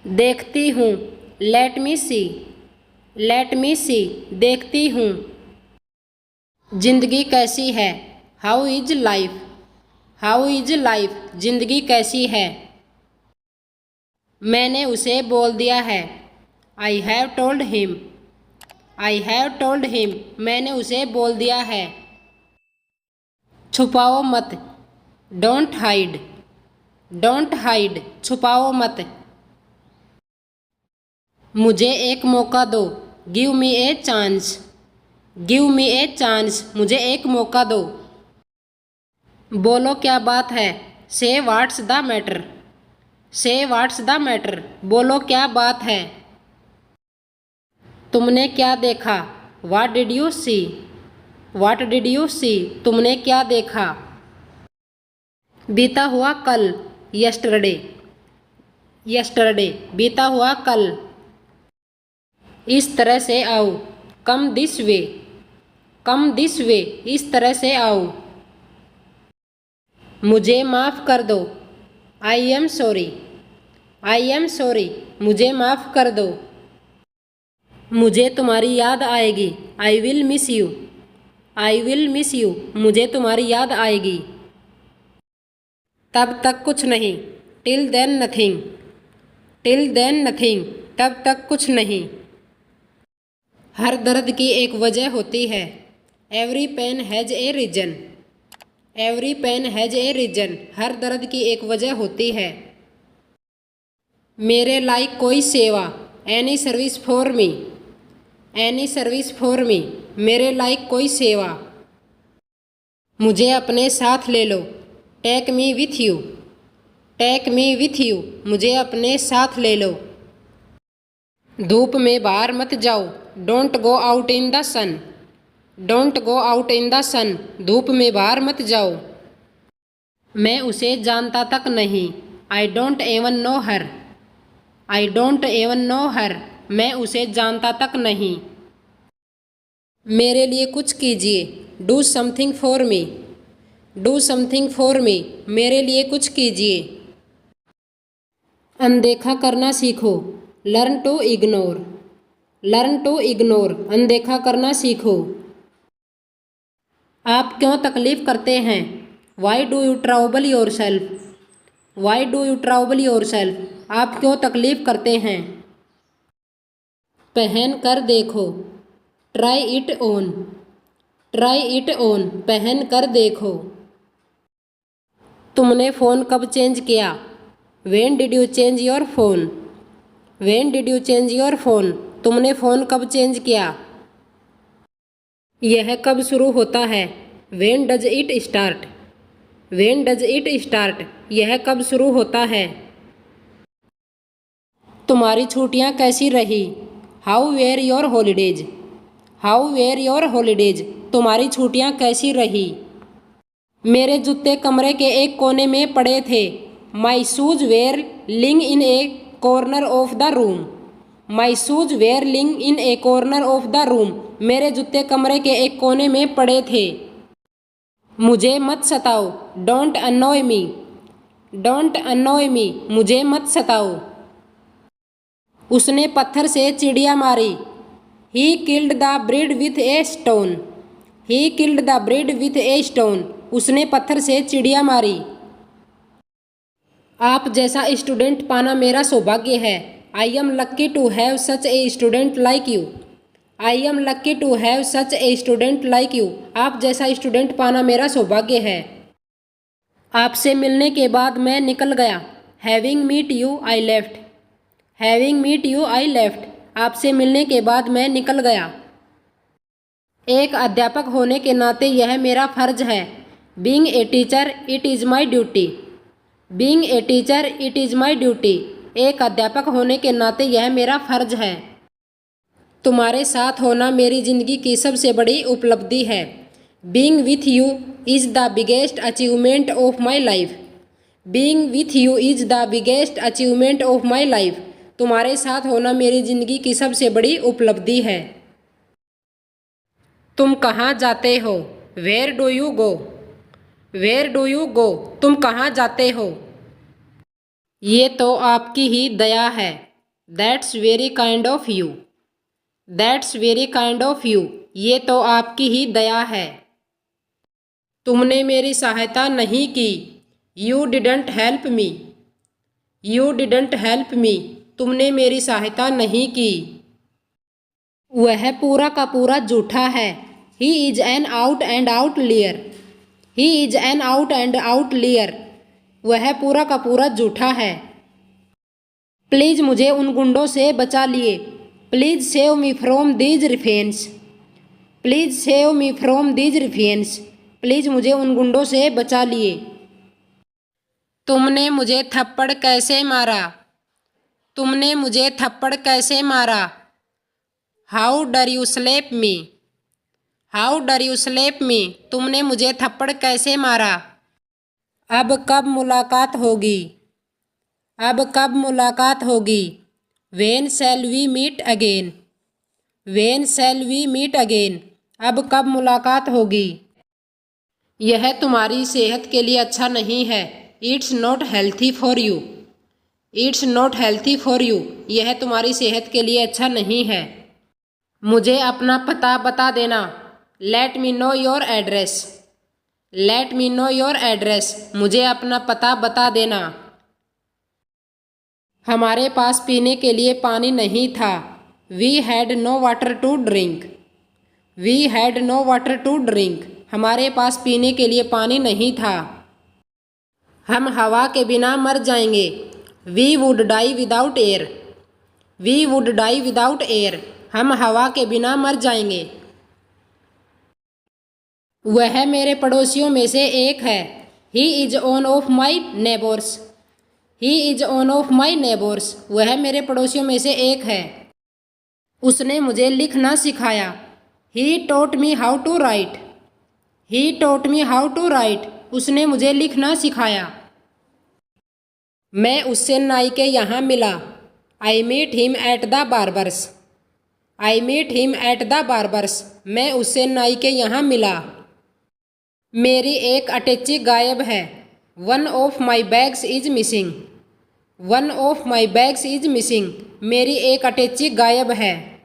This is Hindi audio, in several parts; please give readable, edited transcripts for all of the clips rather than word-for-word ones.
देखती हूँ, लेट मी सी, लेट मी सी, देखती हूँ। जिंदगी कैसी है, how is life, how is life, जिंदगी कैसी है। मैंने उसे बोल दिया है, I have told him, I have told him, मैंने उसे बोल दिया है। छुपाओ मत, डोंट हाइड, डोंट हाइड, छुपाओ मत। मुझे एक मौका दो, give me a chance, give me a chance, मुझे एक मौका दो। बोलो क्या बात है, से व्हाट्स द मैटर, से व्हाट्स द मैटर, बोलो क्या बात है। तुमने क्या देखा, what did you see, what did you see, तुमने क्या देखा। बीता हुआ कल, यस्टरडे, यस्टरडे, बीता हुआ कल। इस तरह से आओ, come this way, come this way, इस तरह से आओ। मुझे माफ़ कर दो, I am sorry, I am sorry, मुझे माफ़ कर दो। मुझे तुम्हारी याद आएगी, I will miss you, I will miss you, मुझे तुम्हारी याद आएगी। तब तक कुछ नहीं, till then nothing, till then nothing, तब तक कुछ नहीं। हर दर्द की एक वजह होती है, every pain has a reason, every pain has a reason, हर दर्द की एक वजह होती है। मेरे लायक कोई सेवा, any service for me, any service for me, मेरे लायक कोई सेवा। मुझे अपने साथ ले लो, take me with you, take me with you, मुझे अपने साथ ले लो। धूप में बाहर मत जाओ, don't go out in the sun, don't go out in the sun, धूप में बाहर मत जाओ। मैं उसे जानता तक नहीं, I don't even know her, I don't even know her, मैं उसे जानता तक नहीं। मेरे लिए कुछ कीजिए, do something for me, do something for me, मेरे लिए कुछ कीजिए। अनदेखा करना सीखो, learn to ignore, learn to ignore, अनदेखा करना सीखो। आप क्यों तकलीफ़ करते हैं, why do you trouble yourself, why do you trouble yourself, आप क्यों तकलीफ़ करते हैं। पहन कर देखो, try it on, try it on, पहन कर देखो। तुमने फ़ोन कब चेंज किया, when did you change your phone, when did you change your phone, तुमने फ़ोन कब चेंज किया। यह कब शुरू होता है, when does it start, when does it start, यह कब शुरू होता है। तुम्हारी छुट्टियाँ कैसी रही, how were your holidays, how were your holidays, तुम्हारी छुट्टियाँ कैसी रही। मेरे जूते कमरे के एक कोने में पड़े थे, माई shoes were lying in a corner of the room, my shoes were lying in a corner of the room, मेरे जूते कमरे के एक कोने में पड़े थे। मुझे मत सताओ, डोंट अनॉय मी, डोंट अनॉय मी, मुझे मत सताओ। उसने पत्थर से चिड़िया मारी, he killed the breed with a stone, he killed the breed with a stone, उसने पत्थर से चिड़िया मारी। आप जैसा स्टूडेंट पाना मेरा सौभाग्य है, I am lucky to have such a student like you, I am lucky to have such a student like you, आप जैसा स्टूडेंट पाना मेरा सौभाग्य है। आपसे मिलने के बाद मैं निकल गया, having meet you I left, having meet you I left, आपसे मिलने के बाद मैं निकल गया। एक अध्यापक होने के नाते यह मेरा फ़र्ज है, being a teacher it is my duty, being a teacher it is my duty, एक अध्यापक होने के नाते यह मेरा फ़र्ज है। तुम्हारे साथ होना मेरी ज़िंदगी की सबसे बड़ी उपलब्धि है, being with you is the biggest achievement of my life, being with you is the biggest achievement of my life, तुम्हारे साथ होना मेरी ज़िंदगी की सबसे बड़ी उपलब्धि है। तुम कहाँ जाते हो, where do you go, where do you go, तुम कहाँ जाते हो। ये तो आपकी ही दया है, that's very kind of you. That's very kind of you, ये तो आपकी ही दया है। तुमने मेरी सहायता नहीं की। You didn't help me. You didn't help me, तुमने मेरी सहायता नहीं की। वह पूरा का पूरा झूठा है। He is an out and out लियर। He is an out and out लियर, वह पूरा का पूरा झूठा है। प्लीज़ मुझे उन गुंडों से बचा लिए। Please save me from these ruffians. Please save me from these ruffians, please मुझे उन गुंडों से बचा लिए। तुमने मुझे थप्पड़ कैसे मारा। तुमने मुझे थप्पड़ कैसे मारा। हाउ डर यू स्लैप मी। हाउ डर यू स्लैप मी, तुमने मुझे थप्पड़ कैसे मारा। अब कब मुलाकात होगी। अब कब मुलाकात होगी। When shall we meet again। When shall we meet again, अब कब मुलाकात होगी। यह तुम्हारी सेहत के लिए अच्छा नहीं है। It's not healthy for you। It's not healthy for you, यह तुम्हारी सेहत के लिए अच्छा नहीं है। मुझे अपना पता बता देना। Let me know your address। Let me know your address, मुझे अपना पता बता देना। हमारे पास पीने के लिए पानी नहीं था। We had no water to drink। We had no water to drink, हमारे पास पीने के लिए पानी नहीं था। हम हवा के बिना मर जाएंगे। We would die without air। We would die without air, हम हवा के बिना मर जाएंगे। वह मेरे पड़ोसियों में से एक है। He is one of my neighbors। He is one of my neighbors, वह मेरे पड़ोसियों में से एक है। उसने मुझे लिखना सिखाया। He taught me how to write। He taught me how to write, उसने मुझे लिखना सिखाया। मैं उससे नाई के यहाँ मिला। I meet him at the barber's। I meet him at the barber's, मैं उससे नाई के यहाँ मिला। मेरी एक अटैची गायब है। One of my bags is missing। One of my bags is missing, मेरी एक अटैची गायब है।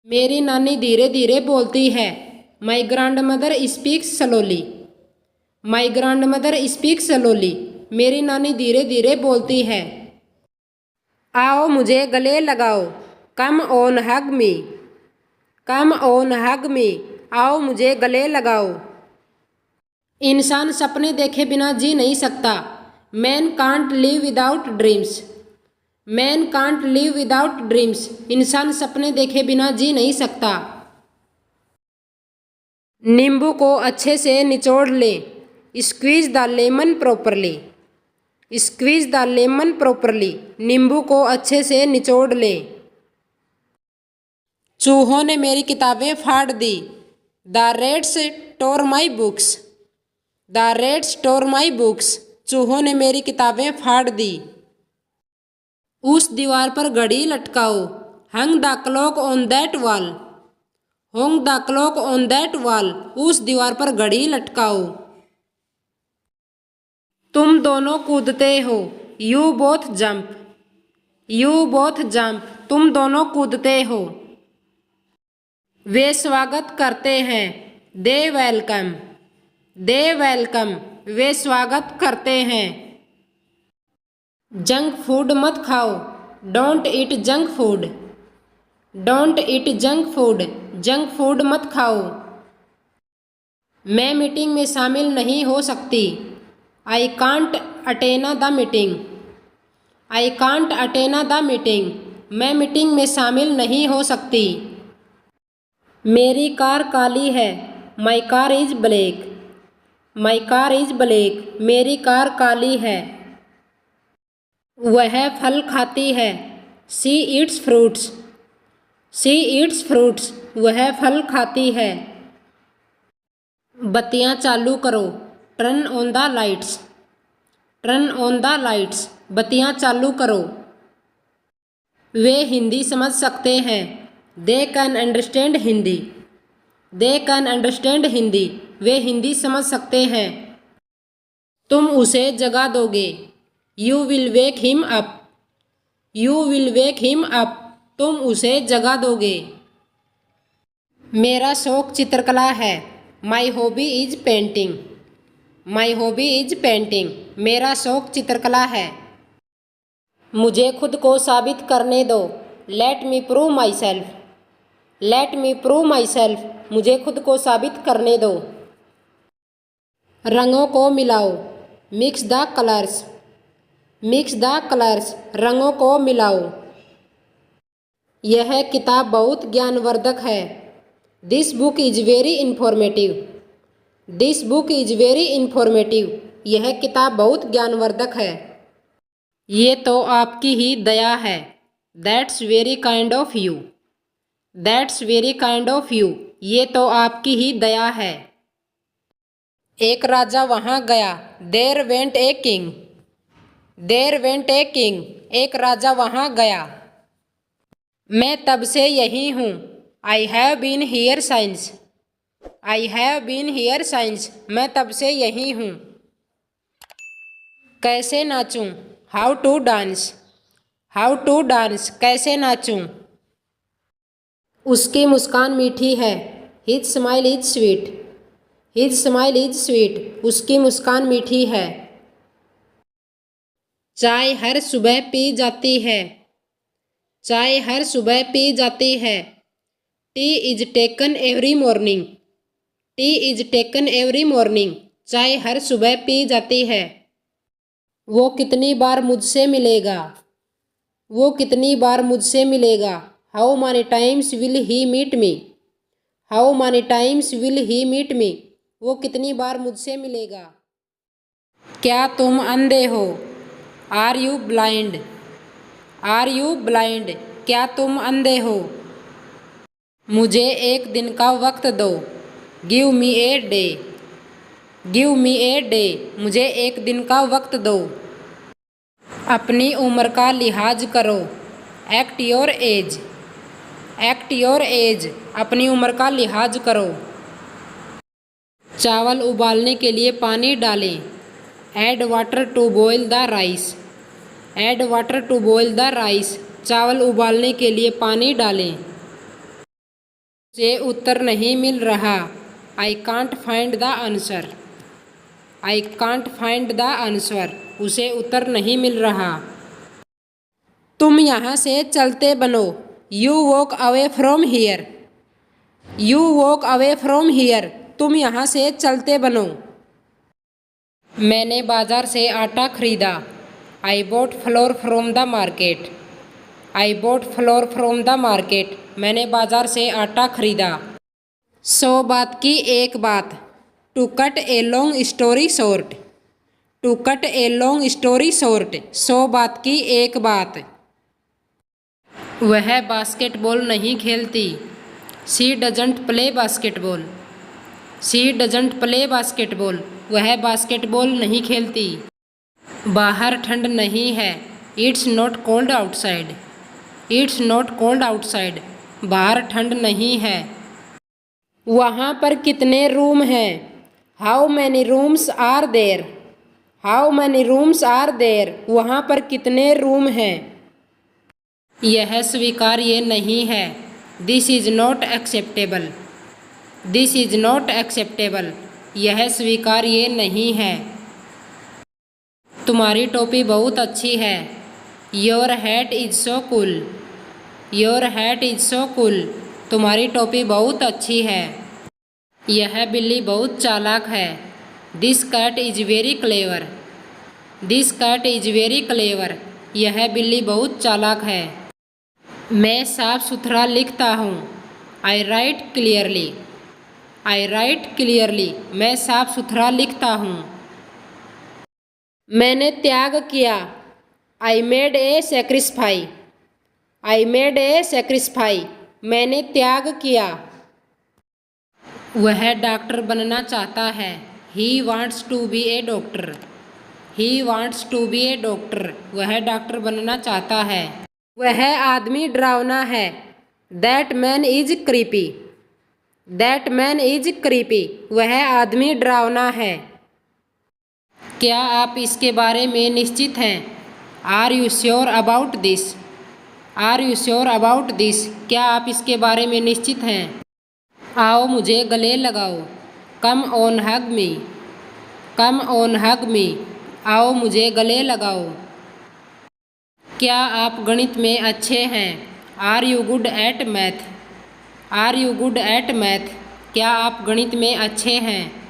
मेरी नानी धीरे धीरे बोलती है। My grandmother speaks slowly। My grandmother speaks slowly, मेरी नानी धीरे धीरे बोलती है। आओ मुझे गले लगाओ। Come on hug me। Come on hug me, आओ मुझे गले लगाओ। इंसान सपने देखे बिना जी नहीं सकता। Man can't live without dreams. Man can't live without dreams, इंसान सपने देखे बिना जी नहीं सकता। नींबू को अच्छे से निचोड़ लें। Squeeze the lemon properly. Squeeze the lemon properly, नींबू को अच्छे से निचोड़ लें। चूहों ने मेरी किताबें फाड़ दी। The rats tore my books. The rats tore my books, चूहों ने मेरी किताबें फाड़ दी। उस दीवार पर घड़ी लटकाओ। Hang the clock on that wall. Hang the clock on that wall, उस दीवार पर घड़ी लटकाओ। तुम दोनों कूदते हो। You both jump. You both jump, तुम दोनों कूदते हो। वे स्वागत करते हैं। दे वेलकम। दे वेलकम, वे स्वागत करते हैं। जंक फूड मत खाओ। Don't eat junk food. Don't eat junk food, junk food मत खाओ। मैं मीटिंग में शामिल नहीं हो सकती। I can't attend the meeting. I can't attend the meeting, मैं मीटिंग में शामिल नहीं हो सकती। मेरी कार काली है। My car is black. My car is black, मेरी कार काली है। वह फल खाती है। She Yeats fruits. She Yeats fruits, वह फल खाती है। बत्तियाँ चालू करो। Turn on the lights. Turn on the lights, बत्तियाँ चालू करो। वे हिंदी समझ सकते हैं। They can understand Hindi. They can understand Hindi, वे हिंदी समझ सकते हैं। तुम उसे जगा दोगे। You will wake him up. You will wake him up, तुम उसे जगा दोगे। मेरा शौक चित्रकला है। My hobby is painting. My hobby is painting, मेरा शौक चित्रकला है। मुझे खुद को साबित करने दो। Let me prove my self. Let me prove my self, मुझे खुद को साबित करने दो। रंगों को मिलाओ। Mix the colours. Mix the colours, रंगों को मिलाओ। यह किताब बहुत ज्ञानवर्धक है। This book is very informative. This book is very informative, यह किताब बहुत ज्ञानवर्धक है। ये तो आपकी ही दया है। That's very kind of you. That's very kind of you, ये तो आपकी ही दया है। एक राजा वहाँ गया। There went a king. There went a king, एक राजा वहाँ गया। मैं तब से यही हूँ। I have been here since. I have been here since, मैं तब से यही हूँ। कैसे नाचूं? How to dance. How to dance, कैसे नाचूं? उसकी मुस्कान मीठी है। His smile is sweet. His smile is sweet, उसकी मुस्कान मीठी है। चाय हर सुबह पी जाती है। चाय हर सुबह पी जाती है। T is taken every morning. T is taken every morning, चाय हर सुबह पी जाती है। वो कितनी बार मुझसे मिलेगा। वो कितनी बार मुझसे मिलेगा। How many times will he meet me. How many times will he meet me, वो कितनी बार मुझसे मिलेगा। क्या तुम अंधे हो? Are you blind. Are you blind, क्या तुम अंधे हो? मुझे एक दिन का वक्त दो। Give me a day. Give me a day, मुझे एक दिन का वक्त दो। अपनी उम्र का लिहाज करो। Act your age. Act your age, अपनी उम्र का लिहाज करो। चावल उबालने के लिए पानी डालें। Add water to boil the rice. Add water to boil the rice, चावल उबालने के लिए पानी डालें। मुझे उत्तर नहीं मिल रहा। I can't find the answer. I can't find the answer, उसे उत्तर नहीं मिल रहा। तुम यहाँ से चलते बनो। You walk away from here. You walk away from here, तुम यहाँ से चलते बनो। मैंने बाजार से आटा खरीदा। I bought floor from the market. I bought floor from the market, मैंने बाजार से आटा खरीदा। 100 बात की एक बात। To cut a long story short. To cut a long story short, 100 बात की एक बात। वह बास्केटबॉल नहीं खेलती। She doesn't play basketball. She doesn't play basketball, वह बास्केटबॉल नहीं खेलती। बाहर ठंड नहीं है। It's not cold outside. It's not cold outside, बाहर ठंड नहीं है। वहाँ पर कितने रूम हैं? How many rooms are there. How many rooms are there, वहाँ पर कितने रूम हैं? यह स्वीकार्य नहीं है। This is not acceptable. This is not acceptable, यह स्वीकार्य नहीं है। तुम्हारी टोपी बहुत अच्छी है। Your hat is so cool. Your hat is so cool, तुम्हारी टोपी बहुत अच्छी है। यह बिल्ली बहुत चालाक है। This cat is very clever. This cat is very clever, यह बिल्ली बहुत चालाक है। मैं साफ सुथरा लिखता हूँ। आई राइट क्लियरली। आई राइट क्लियरली, मैं साफ सुथरा लिखता हूँ। मैंने त्याग किया। I made a सेक्रिफाई। I made a सेक्रिफाई, मैंने त्याग किया। वह डॉक्टर बनना चाहता है। He wants to be a doctor. He wants to be a doctor, वह डॉक्टर बनना चाहता है। वह आदमी डरावना है। That man is creepy. That man is creepy, वह आदमी डरावना है। क्या आप इसके बारे में निश्चित हैं? Are you sure about this? Are you sure about this? क्या आप इसके बारे में निश्चित हैं? आओ मुझे गले लगाओ। Come on hug me. Come on hug me. आओ मुझे गले लगाओ। क्या आप गणित में अच्छे हैं? Are you good at math? Are you good at math? क्या आप गणित में अच्छे हैं?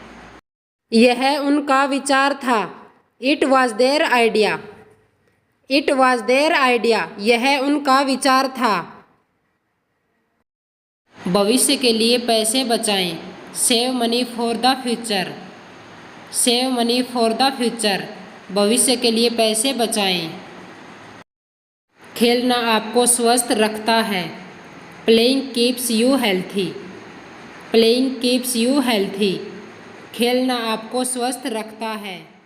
यह उनका विचार था। It was their idea. It was their idea. यह उनका विचार था। भविष्य के लिए पैसे बचाएं। Save money for the future. Save money for the future. भविष्य के लिए पैसे बचाएं। खेलना आपको स्वस्थ रखता है। Playing keeps you healthy. Playing keeps you healthy. खेलना आपको स्वस्थ रखता है।